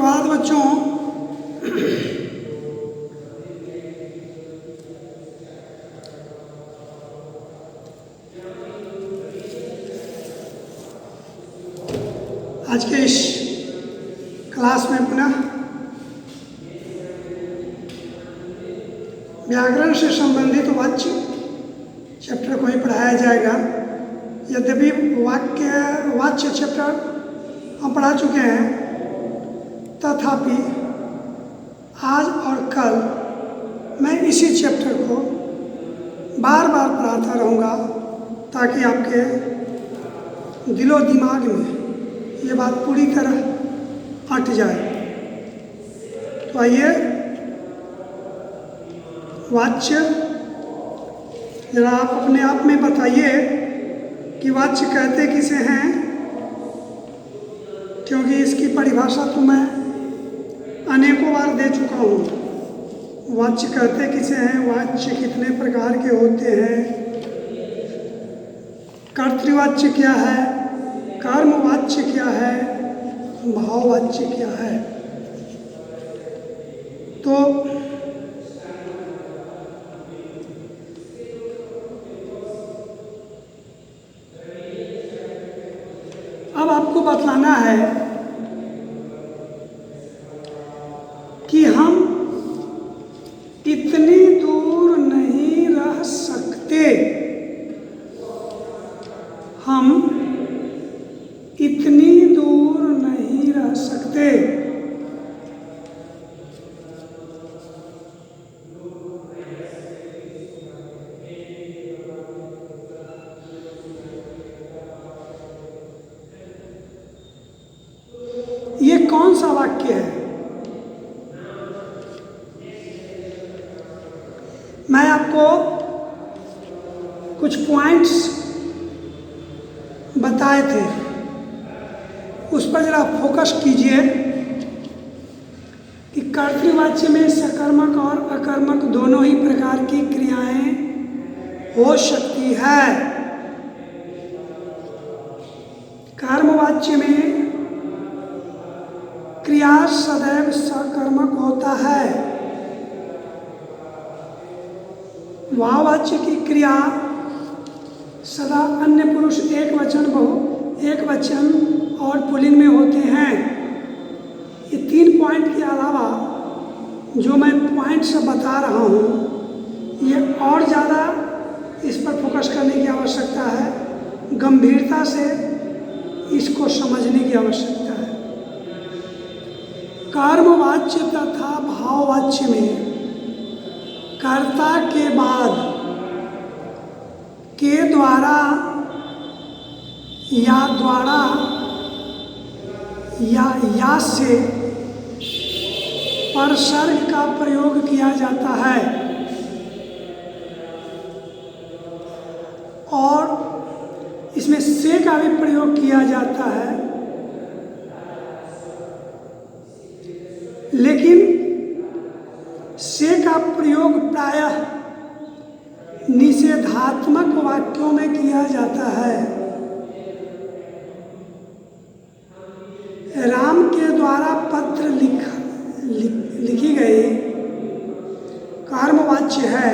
सुप्रभात बच्चों। आज के इस क्लास में पुनः व्याकरण से संबंधित वाच्य चैप्टर को ही पढ़ाया जाएगा। यद्यपि वाच्य चैप्टर हम पढ़ा चुके हैं, तथापि आज और कल मैं इसी चैप्टर को बार बार पढ़ाता रहूँगा ताकि आपके दिलो दिमाग में ये बात पूरी तरह अट जाए। तो आइए वाच्य जरा आप अपने आप में बताइए कि वाच्य कहते किसे हैं, क्योंकि इसकी परिभाषा तो मैं अनेकों बार दे चुका हूँ। वाच्य कहते किसे हैं, वाच्य कितने प्रकार के होते हैं, कर्तृवाच्य क्या है, कर्मवाच्य क्या है, भाववाच्य क्या है। तो अब आपको बतलाना है कि हम इतनी दूर नहीं रह सकते, हम इतनी दूर नहीं रह सकते। ये कौन सा वाक्य है? मैं आपको कुछ पॉइंट्स बताए थे, उस पर जरा फोकस कीजिए कि कर्तृवाच्य में सकर्मक और अकर्मक दोनों ही प्रकार की क्रियाएं हो सकती है। कर्मवाच्य में क्रिया सदैव सकर्मक होता है। भाववाच्य की क्रिया सदा अन्य पुरुष एक वचन और पुल्लिंग में होते हैं। ये 3 पॉइंट के अलावा जो मैं पॉइंट से बता रहा हूँ, ये और ज़्यादा इस पर फोकस करने की आवश्यकता है, गंभीरता से इसको समझने की आवश्यकता है। कर्मवाच्य तथा भाववाच्य में कर्ता के बाद के द्वारा या से परसर्ग का प्रयोग किया जाता है और इसमें से का भी प्रयोग किया जाता है, लेकिन से का प्रयोग प्रायः निषेधात्मक वाक्यों में किया जाता है। राम के द्वारा पत्र लिखी गई कर्मवाच्य है,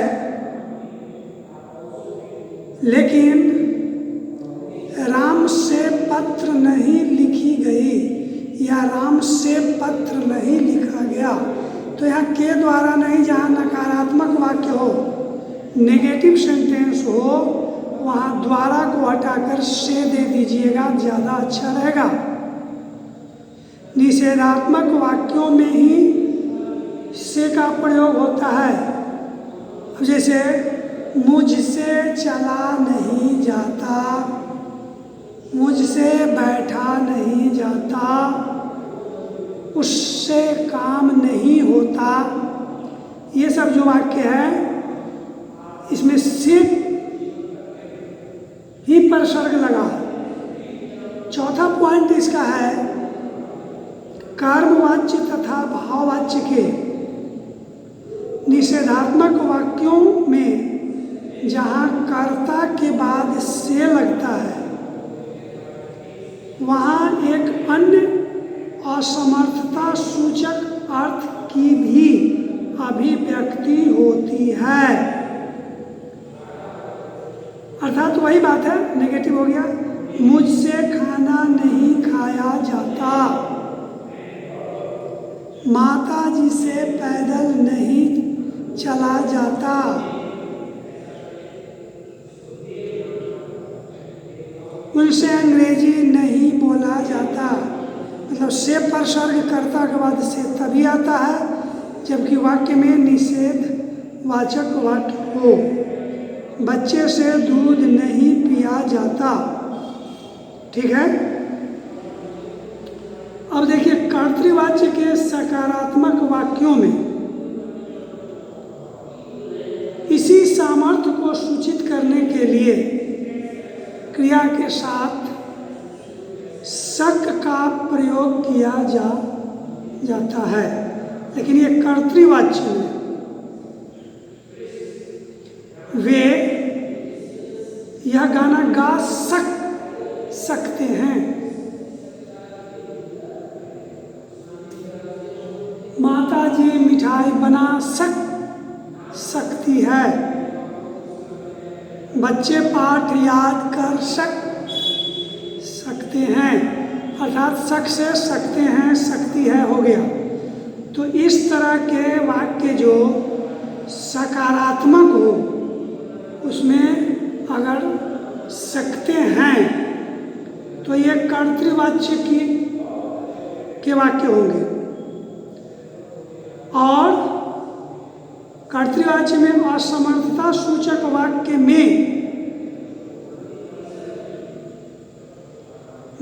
लेकिन राम से पत्र नहीं लिखी गई या राम से पत्र नहीं लिखा गया। तो यहाँ के द्वारा नहीं, जहाँ नकारात्मक वाक्य हो, नेगेटिव सेंटेंस हो, वहाँ द्वारा को हटाकर से दे दीजिएगा, ज़्यादा अच्छा रहेगा। निषेधात्मक वाक्यों में ही से का प्रयोग होता है। जैसे मुझसे चला नहीं जाता, मुझसे बैठा नहीं जाता, उससे काम नहीं होता। ये सब जो वाक्य है, इसमें से ही परसर्ग लगा। चौथा पॉइंट इसका है, कर्मवाच्य तथा भाववाच्य के निषेधात्मक वाक्यों में जहाँ कर्ता के बाद से लगता है, वहाँ एक अन्य असमर्थता सूचक अर्थ की भी अभिव्यक्ति होती है। अर्थात वही बात है, नेगेटिव हो गया, मुझसे खाना नहीं खाया जाता, माता जी से पैदल नहीं चला जाता, उनसे अंग्रेजी नहीं बोला जाता। मतलब से पर सर्ग कर्ता के बाद से तभी आता है जबकि वाक्य में निषेध वाचक वाक्य हो। बच्चे से दूध नहीं पिया जाता। ठीक है। अब देखिए कर्तृवाच्य के सकारात्मक वाक्यों में इसी सामर्थ्य को सूचित करने के लिए क्रिया के साथ शक का प्रयोग किया जाता है, लेकिन ये कर्तृवाच्य में वे यह गाना गा सकते हैं। माता जी मिठाई बना सकती है। बच्चे पाठ याद कर सकते हैं। अर्थात शक से सकते हैं, सकती है हो गया। तो इस तरह के वाक्य जो सकारात्मक हो उसमें अगर सकते हैं तो ये कर्तृवाच्य के वाक्य होंगे। और कर्तृवाच्य में असमर्थता सूचक वाक्य में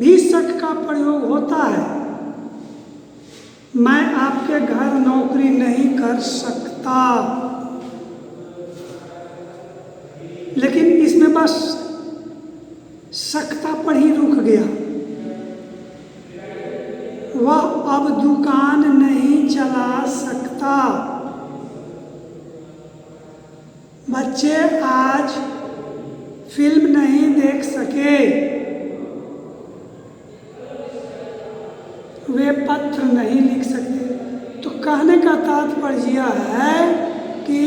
भी शक का प्रयोग होता है। मैं आपके घर नौकरी नहीं कर सकता, लेकिन इसमें बस सकता पर ही रुक गया। वह अब दुकान नहीं चला सकता। बच्चे आज फिल्म नहीं देख सके। वे पत्र नहीं लिख सकते। तो कहने का तात्पर्य यह है कि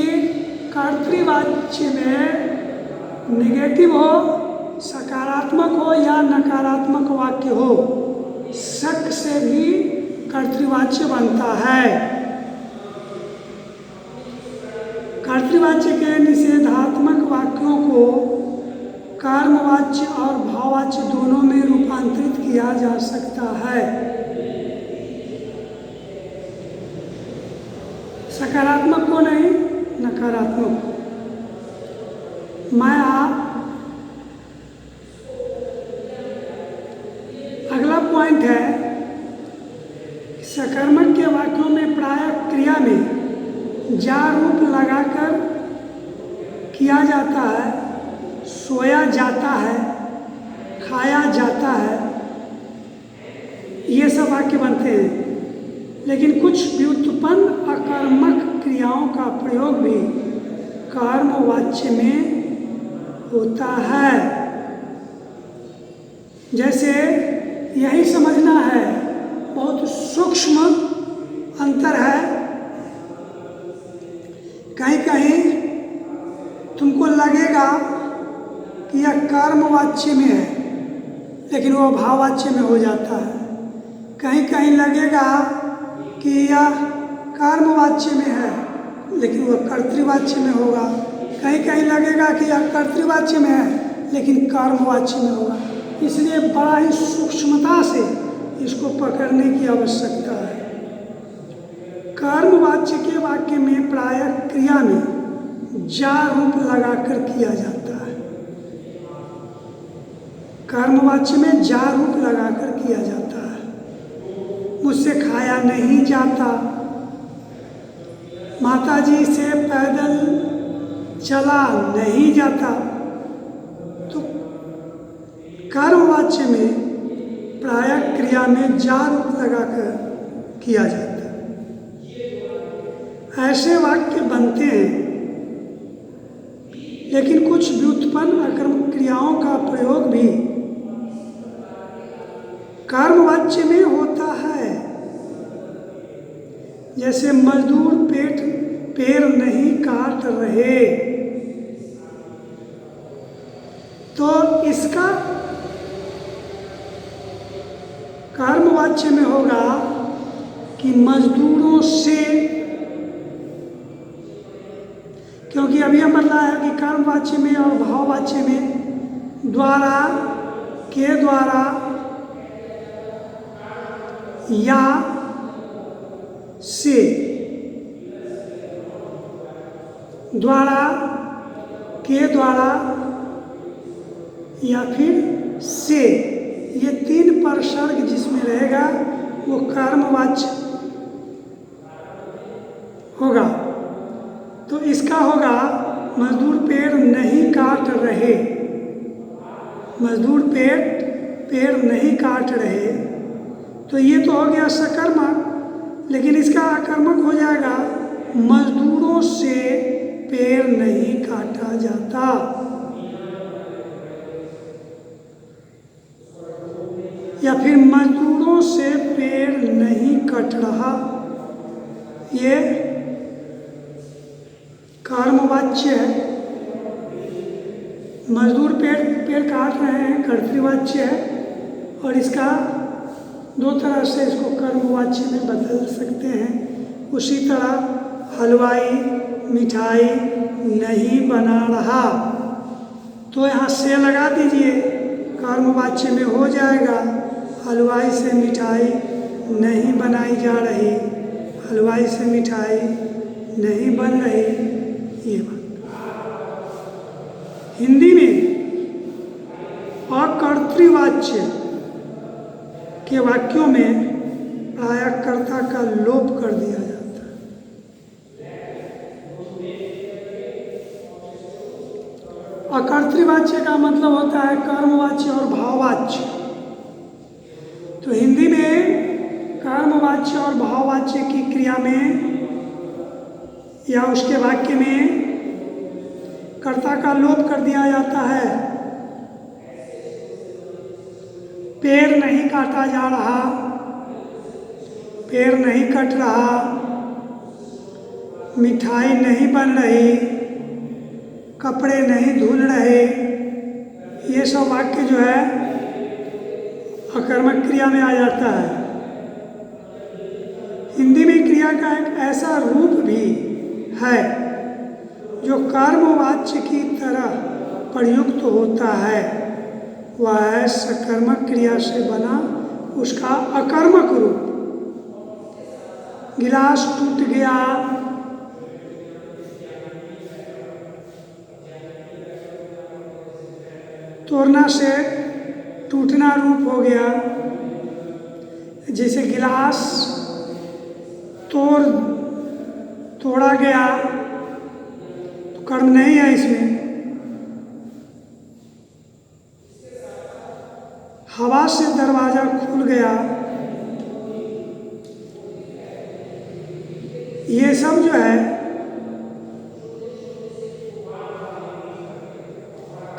कर्तृवाच्य में नेगेटिव हो, सकारात्मक हो या नकारात्मक वाक्य हो, शक से भी कर्तृवाच्य बनता है। कर्तृवाच्य के निषेधात्मक वाक्यों को कर्मवाच्य और भाववाच्य दोनों में रूपांतरित किया जा सकता है। सकारात्मक को नहीं, नकारात्मक को। मैं आप अगला पॉइंट है, सकर्मक के वाक्यों में प्रायः क्रिया में जा रूप लगाकर किया जाता है। सोया जाता है, खाया जाता है, ये सब वाक्य बनते हैं। लेकिन कुछ व्युत्पन्न अकर्मक क्रियाओं का प्रयोग भी कर्मवाच्य में होता है। जैसे यही समझना है, बहुत सूक्ष्म अंतर है। कहीं कहीं तुमको लगेगा कि यह कर्मवाच्य में है, लेकिन वो भाववाच्य में हो जाता है। कहीं कहीं लगेगा कि यह कर्मवाच्य में है, लेकिन वह कर्तृवाच्य में होगा। कहीं कहीं लगेगा कि यह कर्तृवाच्य में है, लेकिन कर्मवाच्य में होगा। इसलिए बड़ा ही सूक्ष्मता से इसको पकड़ने की आवश्यकता है। कर्मवाच्य के वाक्य में प्रायः क्रिया में जा रूप लगाकर किया जाता है। कर्मवाच्य में जा रूप लगाकर किया जाता है। मुझसे खाया नहीं जाता, माताजी से पैदल चला नहीं जाता। तो कर्मवाच्य में प्रायः क्रिया में जा रूप लगाकर किया जाता है। ऐसे वाक्य बनते हैं, लेकिन कुछ व्युत्पन्न अकर्मक क्रियाओं का प्रयोग भी कर्मवाच्य में होता है। जैसे मजदूर पैर नहीं काट रहे, तो इसका कर्मवाच्य में होगा कि मजदूरों से, क्योंकि अभी हम बताया कि कर्मवाच्य में और भाववाच्य में द्वारा, के द्वारा या से, द्वारा, के द्वारा या फिर से, ये 3 परसर्ग जिसमें रहेगा वो कर्मवाच्य होगा। तो इसका होगा मजदूर पेड़ नहीं काट रहे, मजदूर पेड़ नहीं काट रहे, तो ये तो हो गया सकर्मक, लेकिन इसका आकर्मक हो जाएगा मजदूरों से पेड़ नहीं काटा जाता। या फिर मजदूरों से पेड़ नहीं कट रहा, ये कर्मवाच्य है। मजदूर पेड़ काट रहे हैं कर्तृवाच्य है, और इसका 2 तरह से इसको कर्मवाच्य में बदल सकते हैं। उसी तरह हलवाई मिठाई नहीं बना रहा, तो यहाँ से लगा दीजिए, कर्मवाच्य में हो जाएगा हलवाई से मिठाई नहीं बनाई जा रही, हलवाई से मिठाई नहीं बन रही, ये बात। हिंदी में अकर्तृवाच्य के वाक्यों में प्रायः कर्ता का लोप कर दिया जाता है। अकर्तृवाच्य का मतलब होता है कर्मवाच्य और भाववाच्य। तो हिंदी में कर्मवाच्य और भाववाच्य की क्रिया में या उसके वाक्य में कर्ता का लोप कर दिया जाता है। पेड़ नहीं काटा जा रहा, पेड़ नहीं कट रहा, मिठाई नहीं बन रही, कपड़े नहीं धुल रहे, ये सब वाक्य जो है अकर्मक क्रिया में आ जाता है। हिंदी में क्रिया का एक ऐसा रूप भी है जो कर्मवाच्य की तरह प्रयुक्त होता है, वह है सकर्मक क्रिया से बना उसका अकर्मक रूप। गिलास टूट गया, तोड़ना से टूटना रूप हो गया। जैसे गिलास तोड़ा गया तो कर्म नहीं है इसमें। हवा से दरवाजा खुल गया, ये सब जो है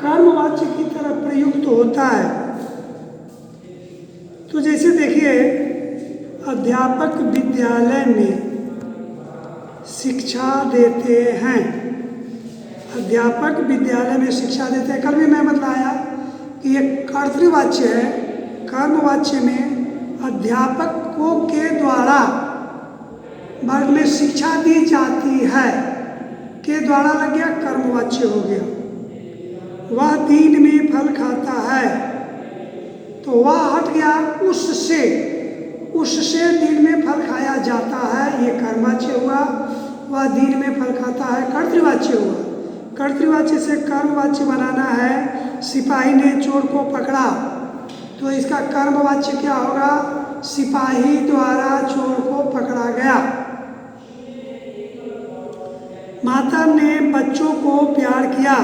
कर्मवाच्य की तरह प्रयुक्त होता है। तो जैसे देखिए, अध्यापक विद्यालय में शिक्षा देते हैं, अध्यापक विद्यालय में शिक्षा देते हैं। कल भी मैं बताया कि ये कर्तृवाच्य है। कर्मवाच्य में अध्यापक को के द्वारा वर्ग में शिक्षा दी जाती है, के द्वारा लग गया, कर्मवाच्य हो गया। वह दिन में फल खाता है, तो वह हट गया उससे, उससे दिन में फल खाया जाता है, ये कर्मवाच्य हुआ। वह दिन में फल खाता है, कर्तृवाच्य हुआ। कर्तृवाच्य से कर्मवाच्य बनाना है। सिपाही ने चोर को पकड़ा, तो इसका कर्मवाच्य क्या होगा? सिपाही द्वारा चोर को पकड़ा गया। माता ने बच्चों को प्यार किया,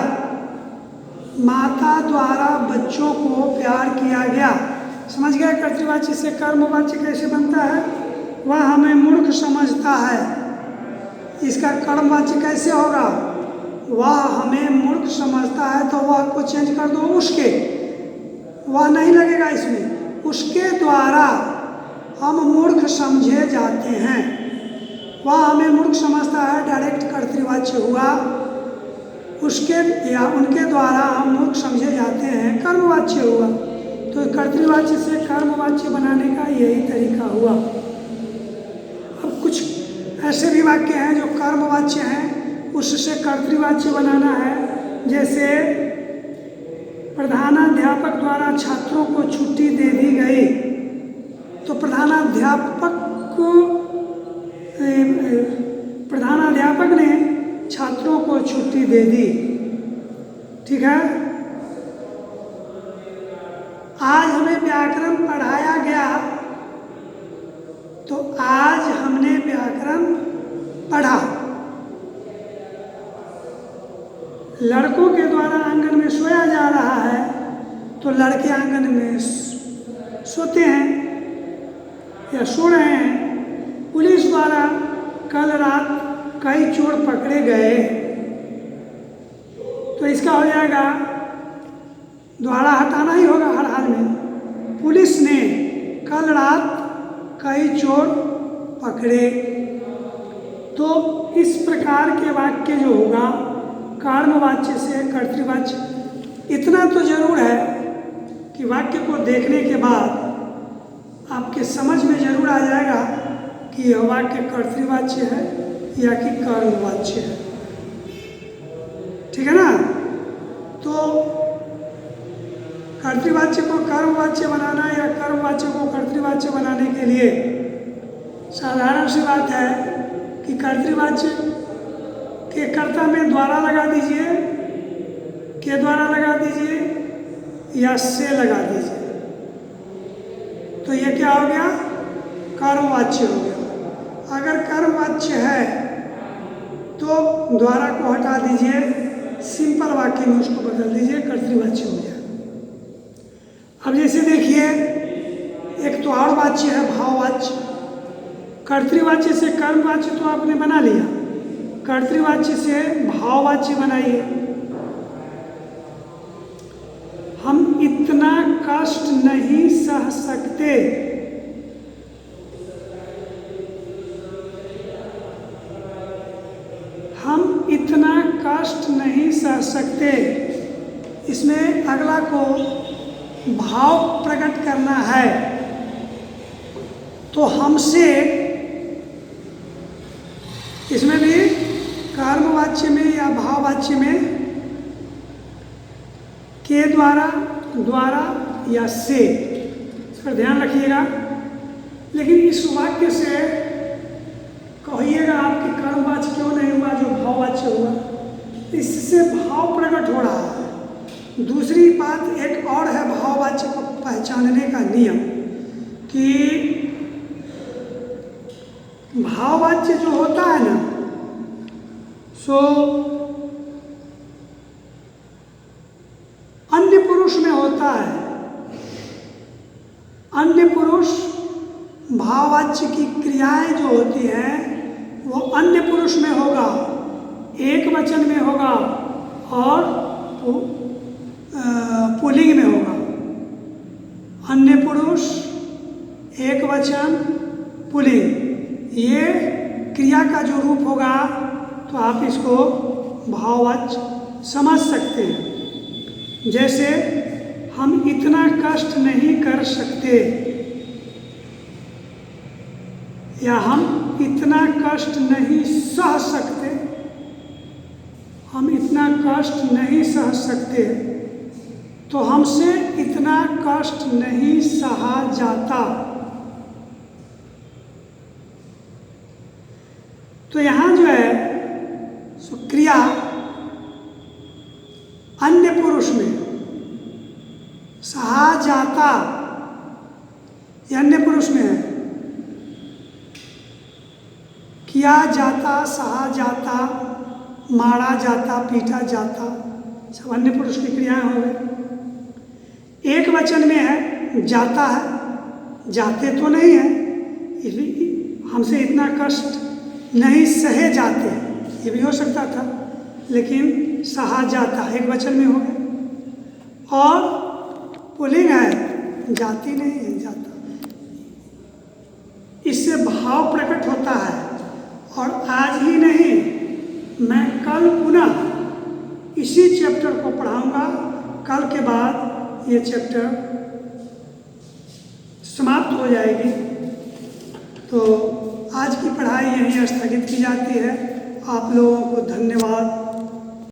माता द्वारा बच्चों को प्यार किया गया। समझ गया कर्तृवाच्य से कर्मवाच्य कैसे बनता है? वह हमें मूर्ख समझता है, इसका कर्मवाच्य कैसे होगा? वह हमें मूर्ख समझता है, तो वह को चेंज कर दो उसके, वह नहीं लगेगा इसमें। उसके द्वारा हम मूर्ख समझे जाते हैं। वह हमें मूर्ख समझता है, डायरेक्ट कर्तृवाच्य हुआ। उसके या उनके द्वारा हम मूर्ख समझे जाते हैं, कर्मवाच्य हुआ। तो कर्तृवाच्य से कर्मवाच्य बनाने का यही तरीका हुआ। अब कुछ ऐसे भी वाक्य हैं जो कर्मवाच्य हैं, उससे कर्तृवाच्य बनाना है। जैसे प्रधानाध्यापक द्वारा छात्रों को छुट्टी दे दी गई, तो प्रधानाध्यापक ने छात्रों को छुट्टी दे दी। ठीक है। आज हमें व्याकरण पढ़ाया गया, तो आज हमने व्याकरण पढ़ा। लड़कों के द्वारा आंगन में सोया जा रहा है, तो लड़के आंगन में सोते हैं या सो रहे हैं। पुलिस द्वारा कल रात कई चोर पकड़े गए, तो इसका हो जाएगा, द्वारा हटाना ही होगा हर हाल में। पुलिस ने कल रात कई चोर पकड़े। तो इस प्रकार के वाक्य जो होगा कर्मवाच्य से कर्तृवाच्य। इतना तो जरूर है कि वाक्य को देखने के बाद आपके समझ में जरूर आ जाएगा कि यह वाक्य कर्तृवाच्य है या कि कर्मवाच्य है। ठीक है ना। तो कर्तृवाच्य को कर्मवाच्य बनाना या कर्मवाच्य को कर्तृवाच्य बनाने के लिए साधारण सी बात है कि कर्तृवाच्य के कर्ता में द्वारा लगा दीजिए, के द्वारा लगा दीजिए या से लगा दीजिए, तो ये क्या हो गया, कर्मवाच्य हो गया। अगर कर्मवाच्य है तो द्वारा को हटा दीजिए, सिंपल वाक्य में उसको बदल दीजिए, कर्तृवाच्य हो गया। अब जैसे देखिए, एक तो और वाच्य है भाववाच्य। कर्तृवाच्य से कर्मवाच्य तो आपने बना लिया, कर्तृवाच्य से भाववाच्य बनाइए। हम इतना कष्ट नहीं सह सकते, हम इतना कष्ट नहीं सह सकते। इसमें अगला को भाव प्रकट करना है, तो हमसे, इसमें भी कर्मवाच्य में या भाववाच्य में के द्वारा, द्वारा या से, इस पर ध्यान रखिएगा। लेकिन इस वाक्य से कहिएगा आपके कर्मवाच्य क्यों नहीं हुआ जो भाववाच्य हुआ, इससे भाव प्रकट हो रहा है। दूसरी बात एक और है भाववाच्य को पहचानने का नियम, कि भाववाच्य जो होता है ना, सो अन्य पुरुष में होता है। अन्य पुरुष भाववाच्य की क्रियाएं जो होती हैं वो अन्य पुरुष में होगा, एक वचन में होगा और पुल्लिंग में होगा। अन्य पुरुष, एक वचन, पुल्लिंग, ये क्रिया का जो रूप होगा तो आप इसको भाववाच्य समझ सकते हैं। जैसे हम इतना कष्ट नहीं कर सकते, या हम इतना कष्ट नहीं सह सकते, हम इतना कष्ट नहीं सह सकते, तो हमसे इतना कष्ट नहीं सहा जाता। तो यहाँ जो है सो क्रिया अन्य पुरुष में सहा जाता, ये अन्य पुरुष में है। किया जाता, सहा जाता, मारा जाता, पीटा जाता, सब अन्य पुरुष की क्रियाएं हो गई। एक वचन में है जाता है, जाते तो नहीं है, हमसे इतना कष्ट नहीं सहे जाते, ये भी हो सकता था, लेकिन सहा जाता एक वचन में हो गया। और पुल्लिंग है, जाती नहीं है, जाता। इससे भाव प्रकट होता है। और इसी चैप्टर को पढ़ाऊंगा। कल के बाद ये चैप्टर समाप्त हो जाएगी। तो आज की पढ़ाई यहीं स्थगित की जाती है। आप लोगों को धन्यवाद।